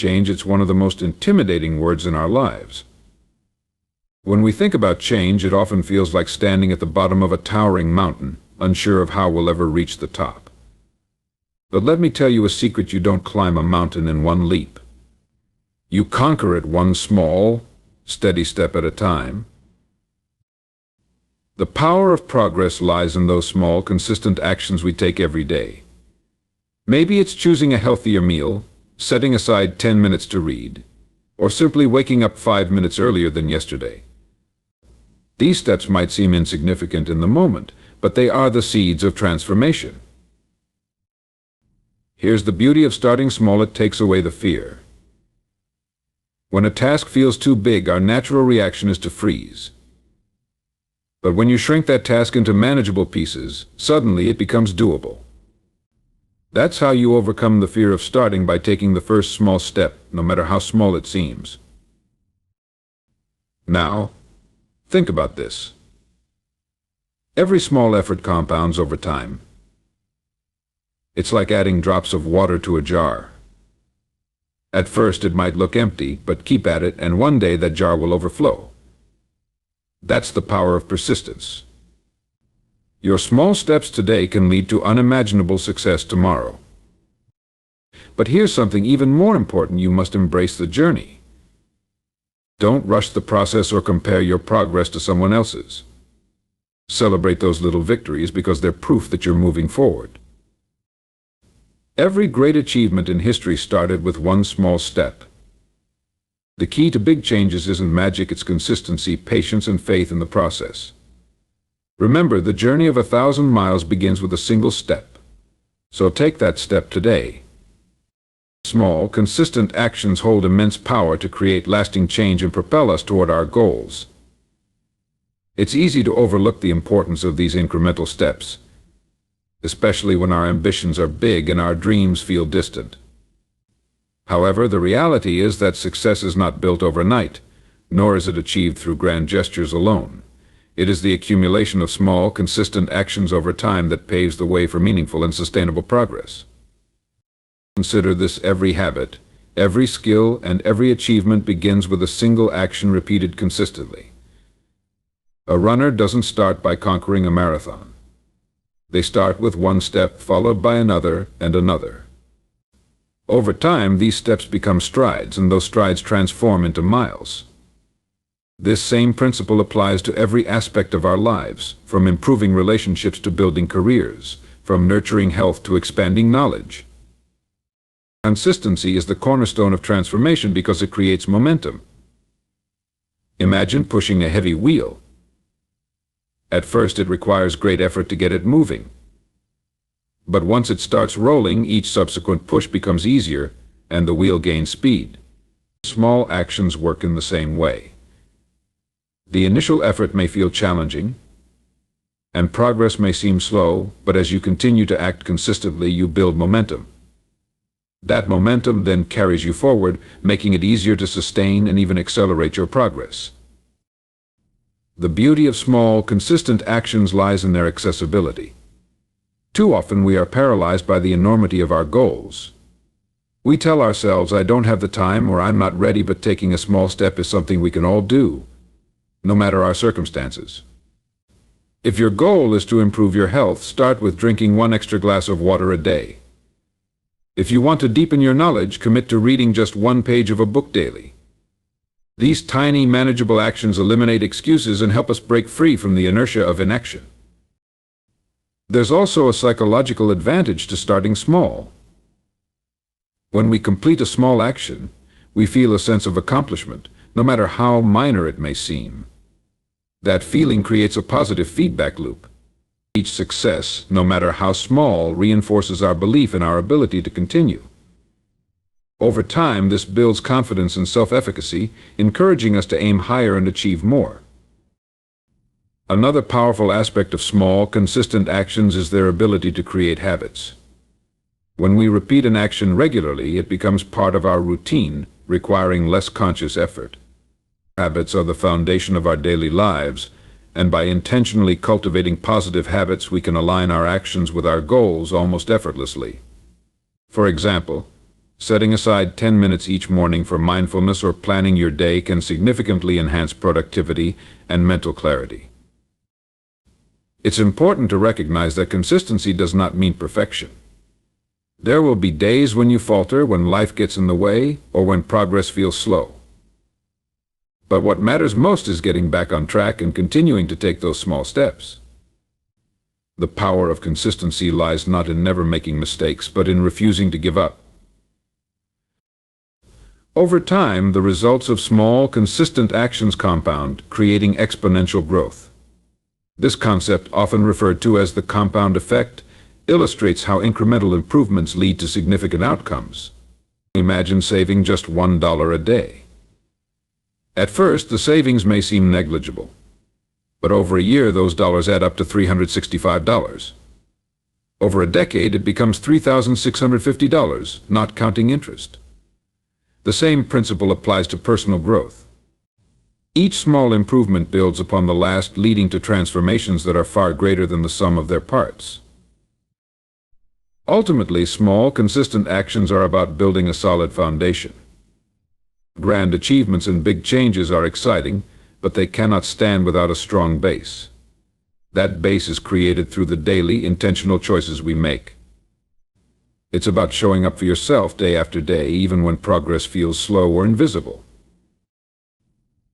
Change, it's one of the most intimidating words in our lives. When we think about change, it often feels like standing at the bottom of a towering mountain, unsure of how we'll ever reach the top. But let me tell you a secret: you don't climb a mountain in one leap. You conquer it one small, steady step at a time. The power of progress lies in those small, consistent actions we take every day. Maybe it's choosing a healthier meal, setting aside 10 minutes to read, or simply waking up 5 minutes earlier than yesterday. These steps might seem insignificant in the moment, but they are the seeds of transformation. Here's the beauty of starting small: it takes away the fear. When a task feels too big, our natural reaction is to freeze. But when you shrink that task into manageable pieces, suddenly it becomes doable. That's how you overcome the fear of starting, by taking the first small step, no matter how small it seems. Now, think about this. Every small effort compounds over time. It's like adding drops of water to a jar. At first it might look empty, but keep at it, and one day that jar will overflow. That's the power of persistence. Your small steps today can lead to unimaginable success tomorrow. But here's something even more important: you must embrace the journey. Don't rush the process or compare your progress to someone else's. Celebrate those little victories, because they're proof that you're moving forward. Every great achievement in history started with one small step. The key to big changes isn't magic, it's consistency, patience, and faith in the process. Remember, the journey of 1,000 miles begins with a single step. So take that step today. Small, consistent actions hold immense power to create lasting change and propel us toward our goals. It's easy to overlook the importance of these incremental steps, especially when our ambitions are big and our dreams feel distant. However, the reality is that success is not built overnight, nor is it achieved through grand gestures alone. It is the accumulation of small, consistent actions over time that paves the way for meaningful and sustainable progress. Consider this: every habit, every skill, and every achievement begins with a single action repeated consistently. A runner doesn't start by conquering a marathon. They start with one step, followed by another and another. Over time, these steps become strides, and those strides transform into miles. This same principle applies to every aspect of our lives, from improving relationships to building careers, from nurturing health to expanding knowledge. Consistency is the cornerstone of transformation because it creates momentum. Imagine pushing a heavy wheel. At first, it requires great effort to get it moving. But once it starts rolling, each subsequent push becomes easier, and the wheel gains speed. Small actions work in the same way. The initial effort may feel challenging, and progress may seem slow, but as you continue to act consistently, you build momentum. That momentum then carries you forward, making it easier to sustain and even accelerate your progress. The beauty of small, consistent actions lies in their accessibility. Too often we are paralyzed by the enormity of our goals. We tell ourselves, "I don't have the time," or "I'm not ready," but taking a small step is something we can all do, no matter our circumstances. If your goal is to improve your health, start with drinking 1 extra glass of water a day. If you want to deepen your knowledge, commit to reading just 1 page of a book daily. These tiny, manageable actions eliminate excuses and help us break free from the inertia of inaction. There's also a psychological advantage to starting small. When we complete a small action, we feel a sense of accomplishment, no matter how minor it may seem. That feeling creates a positive feedback loop. Each success, no matter how small, reinforces our belief in our ability to continue. Over time, this builds confidence and self-efficacy, encouraging us to aim higher and achieve more. Another powerful aspect of small, consistent actions is their ability to create habits. When we repeat an action regularly, it becomes part of our routine, requiring less conscious effort. Habits are the foundation of our daily lives, and by intentionally cultivating positive habits, we can align our actions with our goals almost effortlessly. For example, Setting aside 10 minutes each morning for mindfulness or planning your day can significantly enhance productivity and mental clarity. It's important to recognize that consistency does not mean perfection. There will be days when you falter, when life gets in the way, or when progress feels slow. But what matters most is getting back on track and continuing to take those small steps. The power of consistency lies not in never making mistakes, but in refusing to give up. Over time, the results of small, consistent actions compound, creating exponential growth. This concept, often referred to as the compound effect, illustrates how incremental improvements lead to significant outcomes. Imagine saving just $1 a day. At first, the savings may seem negligible, but over a year, those dollars add up to $365. Over a decade, it becomes $3,650, not counting interest. The same principle applies to personal growth. Each small improvement builds upon the last, leading to transformations that are far greater than the sum of their parts. Ultimately, small, consistent actions are about building a solid foundation. Grand achievements and big changes are exciting, but they cannot stand without a strong base. That base is created through the daily, intentional choices we make. It's about showing up for yourself day after day, even when progress feels slow or invisible.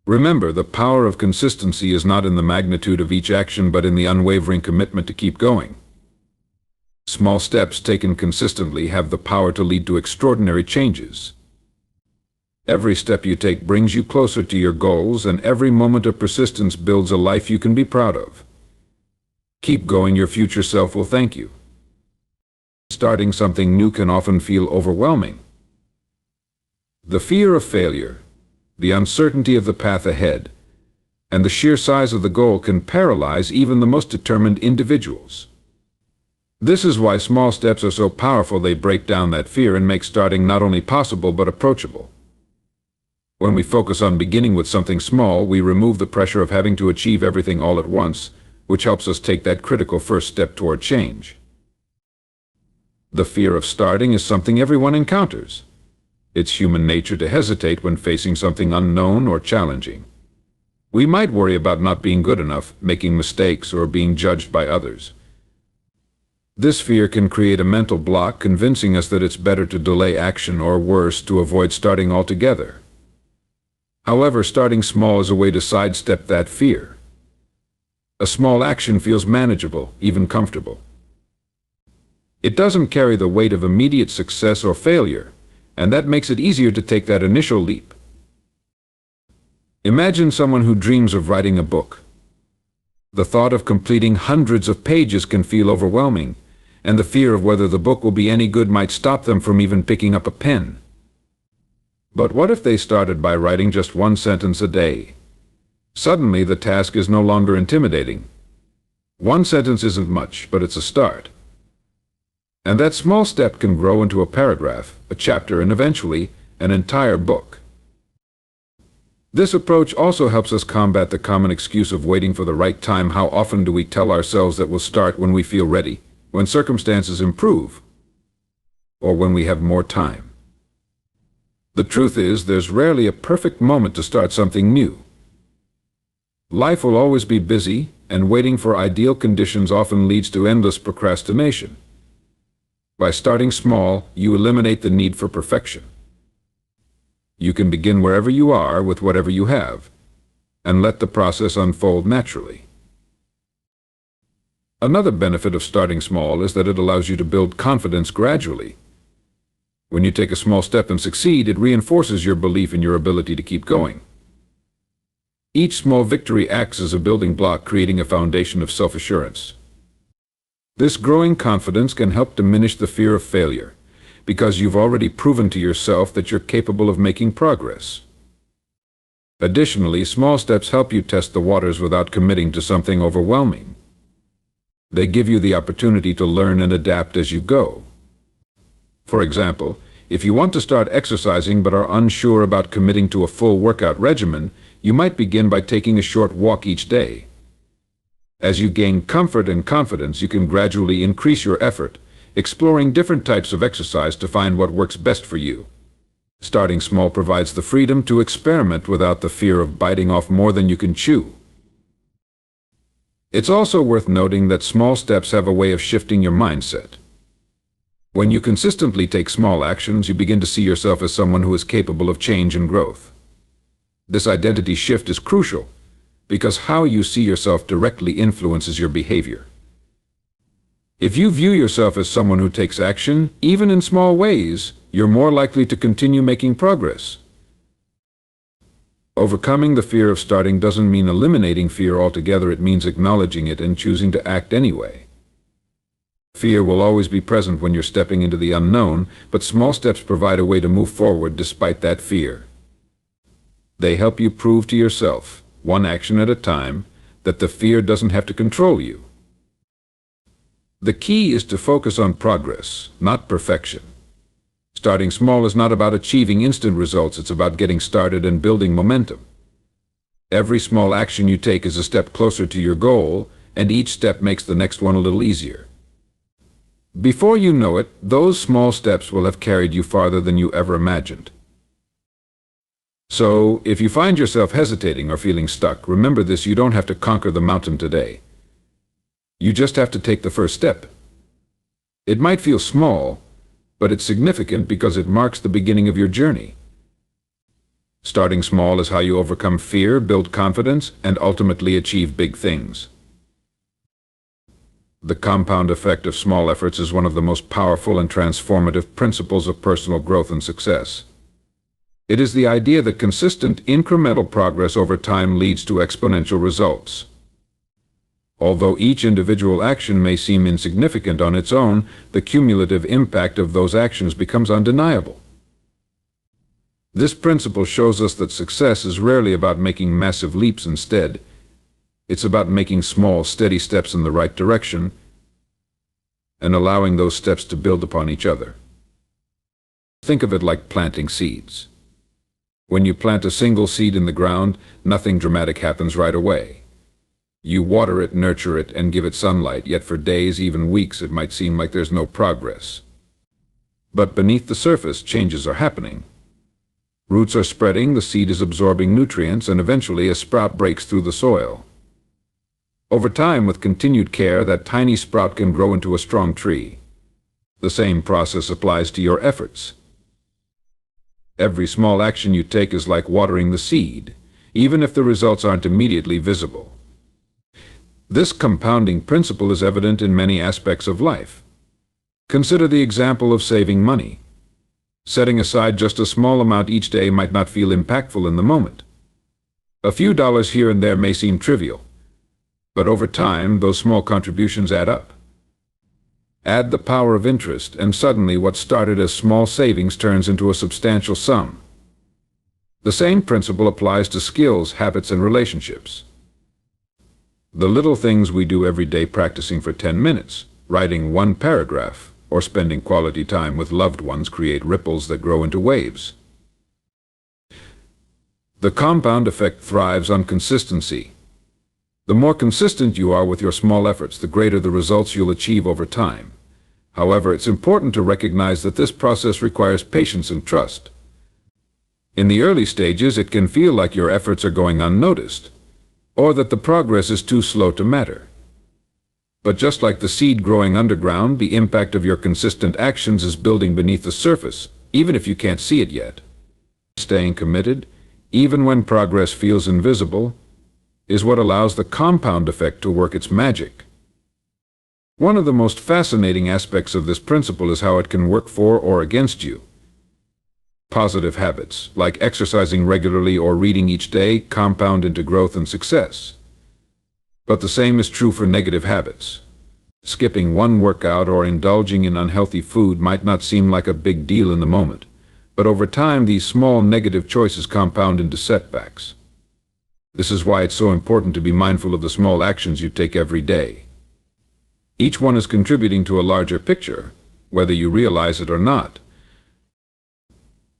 Remember, the power of consistency is not in the magnitude of each action, but in the unwavering commitment to keep going. Small steps taken consistently have the power to lead to extraordinary changes. Every step you take brings you closer to your goals, and every moment of persistence builds a life you can be proud of. Keep going, your future self will thank you. Starting something new can often feel overwhelming. The fear of failure, the uncertainty of the path ahead, and the sheer size of the goal can paralyze even the most determined individuals. This is why small steps are so powerful. They break down that fear and make starting not only possible but approachable. When we focus on beginning with something small, we remove the pressure of having to achieve everything all at once, which helps us take that critical first step toward change. The fear of starting is something everyone encounters. It's human nature to hesitate when facing something unknown or challenging. We might worry about not being good enough, making mistakes, or being judged by others. This fear can create a mental block, convincing us that it's better to delay action or, worse, to avoid starting altogether. However, starting small is a way to sidestep that fear. A small action feels manageable, even comfortable. It doesn't carry the weight of immediate success or failure, and that makes it easier to take that initial leap. Imagine someone who dreams of writing a book. The thought of completing hundreds of pages can feel overwhelming, and the fear of whether the book will be any good might stop them from even picking up a pen. But what if they started by writing just one sentence a day? Suddenly, the task is no longer intimidating. One sentence isn't much, but it's a start. And that small step can grow into a paragraph, a chapter, and eventually an entire book. This approach also helps us combat the common excuse of waiting for the right time. How often do we tell ourselves that we'll start when we feel ready, when circumstances improve, or when we have more time? The truth is, there's rarely a perfect moment to start something new. Life will always be busy, and waiting for ideal conditions often leads to endless procrastination. By starting small, you eliminate the need for perfection. You can begin wherever you are with whatever you have, and let the process unfold naturally. Another benefit of starting small is that it allows you to build confidence gradually. When you take a small step and succeed, it reinforces your belief in your ability to keep going. Each small victory acts as a building block, creating a foundation of self-assurance. This growing confidence can help diminish the fear of failure, because you've already proven to yourself that you're capable of making progress. Additionally, small steps help you test the waters without committing to something overwhelming. They give you the opportunity to learn and adapt as you go. For example, if you want to start exercising but are unsure about committing to a full workout regimen, you might begin by taking a short walk each day. As you gain comfort and confidence, you can gradually increase your effort, exploring different types of exercise to find what works best for you. Starting small provides the freedom to experiment without the fear of biting off more than you can chew. It's also worth noting that small steps have a way of shifting your mindset. When you consistently take small actions, you begin to see yourself as someone who is capable of change and growth. This identity shift is crucial because how you see yourself directly influences your behavior. If you view yourself as someone who takes action, even in small ways, you're more likely to continue making progress. Overcoming the fear of starting doesn't mean eliminating fear altogether, it means acknowledging it and choosing to act anyway. Fear will always be present when you're stepping into the unknown, but small steps provide a way to move forward despite that fear. They help you prove to yourself, one action at a time, that the fear doesn't have to control you. The key is to focus on progress, not perfection. Starting small is not about achieving instant results, it's about getting started and building momentum. Every small action you take is a step closer to your goal, and each step makes the next one a little easier. Before you know it, those small steps will have carried you farther than you ever imagined. So, if you find yourself hesitating or feeling stuck, remember this: you don't have to conquer the mountain today. You just have to take the first step. It might feel small, but it's significant because it marks the beginning of your journey. Starting small is how you overcome fear, build confidence, and ultimately achieve big things. The compound effect of small efforts is one of the most powerful and transformative principles of personal growth and success. It is the idea that consistent, incremental progress over time leads to exponential results. Although each individual action may seem insignificant on its own, the cumulative impact of those actions becomes undeniable. This principle shows us that success is rarely about making massive leaps. Instead, it's about making small, steady steps in the right direction and allowing those steps to build upon each other. Think of it like planting seeds. When you plant a single seed in the ground, nothing dramatic happens right away. You water it, nurture it, and give it sunlight, yet for days, even weeks, it might seem like there's no progress. But beneath the surface, changes are happening. Roots are spreading, the seed is absorbing nutrients, and eventually a sprout breaks through the soil. Over time, with continued care, that tiny sprout can grow into a strong tree. The same process applies to your efforts. Every small action you take is like watering the seed, even if the results aren't immediately visible. This compounding principle is evident in many aspects of life. Consider the example of saving money. Setting aside just a small amount each day might not feel impactful in the moment. A few dollars here and there may seem trivial, but over time, those small contributions add up. Add the power of interest, and suddenly what started as small savings turns into a substantial sum. The same principle applies to skills, habits, and relationships. The little things we do every day, practicing for 10 minutes, writing one paragraph, or spending quality time with loved ones, create ripples that grow into waves. The compound effect thrives on consistency. The more consistent you are with your small efforts, the greater the results you'll achieve over time. However, it's important to recognize that this process requires patience and trust. In the early stages, it can feel like your efforts are going unnoticed, or that the progress is too slow to matter. But just like the seed growing underground, the impact of your consistent actions is building beneath the surface, even if you can't see it yet. Staying committed, even when progress feels invisible, is what allows the compound effect to work its magic. One of the most fascinating aspects of this principle is how it can work for or against you. Positive habits, like exercising regularly or reading each day, compound into growth and success. But the same is true for negative habits. Skipping one workout or indulging in unhealthy food might not seem like a big deal in the moment, but over time these small negative choices compound into setbacks. This is why it's so important to be mindful of the small actions you take every day. Each one is contributing to a larger picture, whether you realize it or not.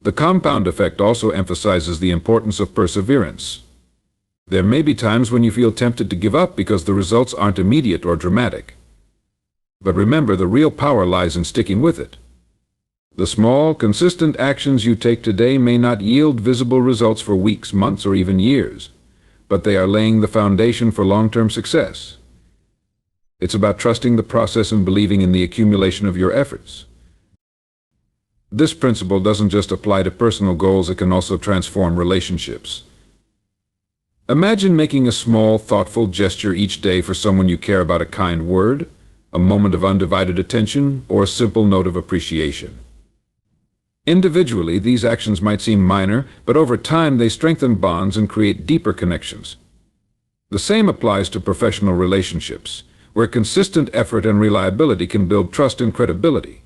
The compound effect also emphasizes the importance of perseverance. There may be times when you feel tempted to give up because the results aren't immediate or dramatic. But remember, the real power lies in sticking with it. The small, consistent actions you take today may not yield visible results for weeks, months, or even years, but they are laying the foundation for long-term success. It's about trusting the process and believing in the accumulation of your efforts. This principle doesn't just apply to personal goals, it can also transform relationships. Imagine making a small, thoughtful gesture each day for someone you care about, a kind word, a moment of undivided attention, or a simple note of appreciation. Individually, these actions might seem minor, but over time they strengthen bonds and create deeper connections. The same applies to professional relationships, where consistent effort and reliability can build trust and credibility.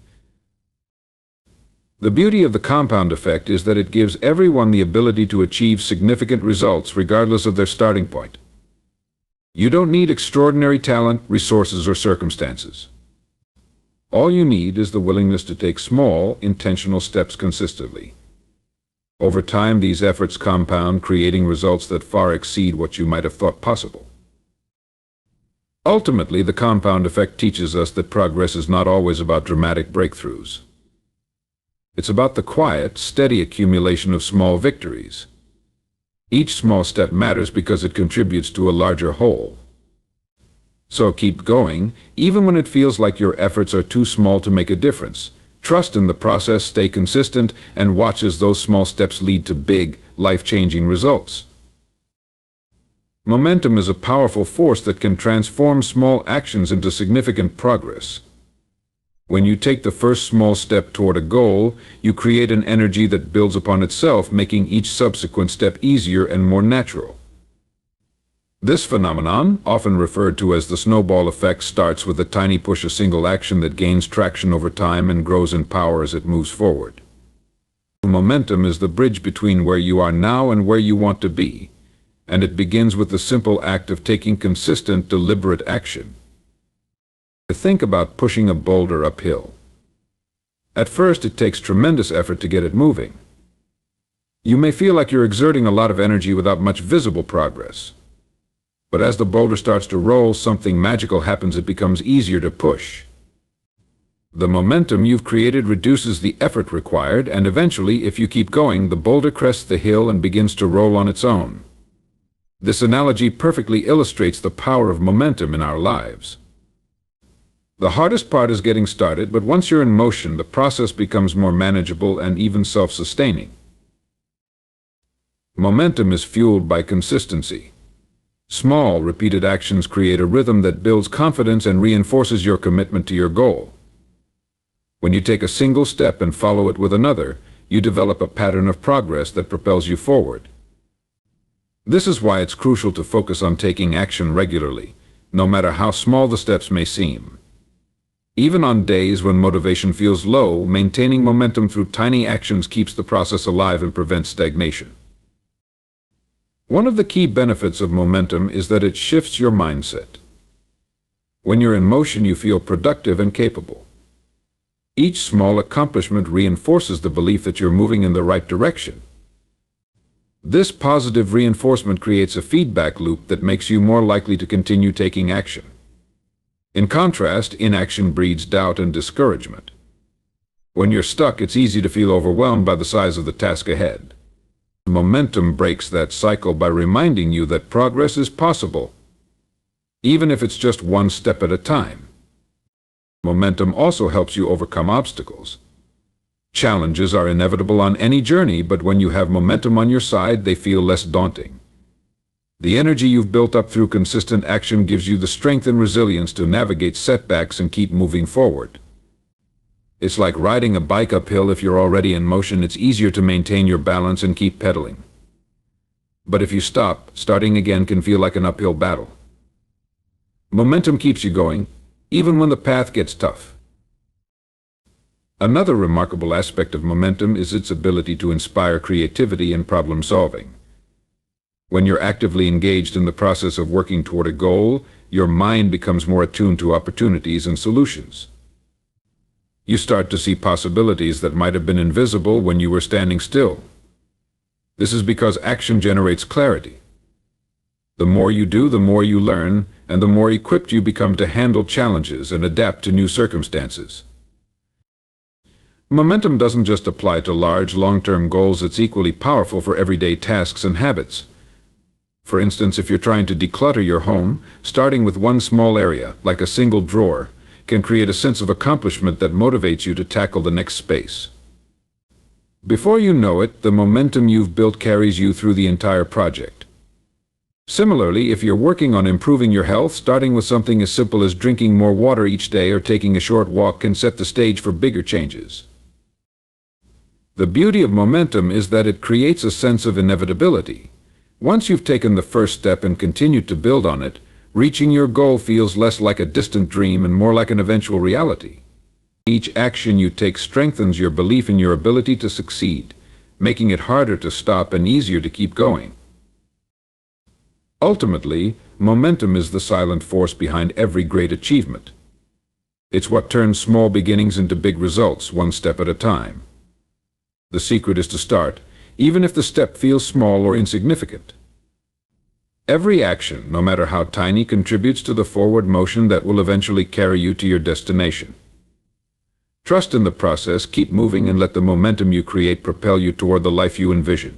The beauty of the compound effect is that it gives everyone the ability to achieve significant results regardless of their starting point. You don't need extraordinary talent, resources, or circumstances. All you need is the willingness to take small, intentional steps consistently. Over time, these efforts compound, creating results that far exceed what you might have thought possible. Ultimately, the compound effect teaches us that progress is not always about dramatic breakthroughs. It's about the quiet, steady accumulation of small victories. Each small step matters because it contributes to a larger whole. So keep going, even when it feels like your efforts are too small to make a difference. Trust in the process, stay consistent, and watch as those small steps lead to big, life-changing results. Momentum is a powerful force that can transform small actions into significant progress. When you take the first small step toward a goal, you create an energy that builds upon itself, making each subsequent step easier and more natural. This phenomenon, often referred to as the snowball effect, starts with a tiny push, a single action that gains traction over time and grows in power as it moves forward. Momentum is the bridge between where you are now and where you want to be, and it begins with the simple act of taking consistent, deliberate action. Think about pushing a boulder uphill. At first, it takes tremendous effort to get it moving. You may feel like you're exerting a lot of energy without much visible progress. But as the boulder starts to roll, something magical happens. It becomes easier to push. The momentum you've created reduces the effort required, and eventually, if you keep going, the boulder crests the hill and begins to roll on its own. This analogy perfectly illustrates the power of momentum in our lives. The hardest part is getting started, but once you're in motion, the process becomes more manageable and even self-sustaining. Momentum is fueled by consistency. Small, repeated actions create a rhythm that builds confidence and reinforces your commitment to your goal. When you take a single step and follow it with another, you develop a pattern of progress that propels you forward. This is why it's crucial to focus on taking action regularly, no matter how small the steps may seem. Even on days when motivation feels low, maintaining momentum through tiny actions keeps the process alive and prevents stagnation. One of the key benefits of momentum is that it shifts your mindset. When you're in motion, you feel productive and capable. Each small accomplishment reinforces the belief that you're moving in the right direction. This positive reinforcement creates a feedback loop that makes you more likely to continue taking action. In contrast, inaction breeds doubt and discouragement. When you're stuck, it's easy to feel overwhelmed by the size of the task ahead. Momentum breaks that cycle by reminding you that progress is possible, even if it's just one step at a time. Momentum also helps you overcome obstacles. Challenges are inevitable on any journey, but when you have momentum on your side, they feel less daunting. The energy you've built up through consistent action gives you the strength and resilience to navigate setbacks and keep moving forward. It's like riding a bike uphill. If you're already in motion, it's easier to maintain your balance and keep pedaling. But if you stop, starting again can feel like an uphill battle. Momentum keeps you going, even when the path gets tough. Another remarkable aspect of momentum is its ability to inspire creativity and problem solving. When you're actively engaged in the process of working toward a goal, your mind becomes more attuned to opportunities and solutions. You start to see possibilities that might have been invisible when you were standing still. This is because action generates clarity. The more you do, the more you learn, and the more equipped you become to handle challenges and adapt to new circumstances. Momentum doesn't just apply to large, long-term goals, it's equally powerful for everyday tasks and habits. For instance, if you're trying to declutter your home, starting with one small area, like a single drawer, can create a sense of accomplishment that motivates you to tackle the next space. Before you know it, the momentum you've built carries you through the entire project. Similarly, if you're working on improving your health, starting with something as simple as drinking more water each day or taking a short walk can set the stage for bigger changes. The beauty of momentum is that it creates a sense of inevitability. Once you've taken the first step and continued to build on it, reaching your goal feels less like a distant dream and more like an eventual reality. Each action you take strengthens your belief in your ability to succeed, making it harder to stop and easier to keep going. Ultimately, momentum is the silent force behind every great achievement. It's what turns small beginnings into big results, one step at a time. The secret is to start, even if the step feels small or insignificant. Every action, no matter how tiny, contributes to the forward motion that will eventually carry you to your destination. Trust in the process, keep moving, and let the momentum you create propel you toward the life you envision.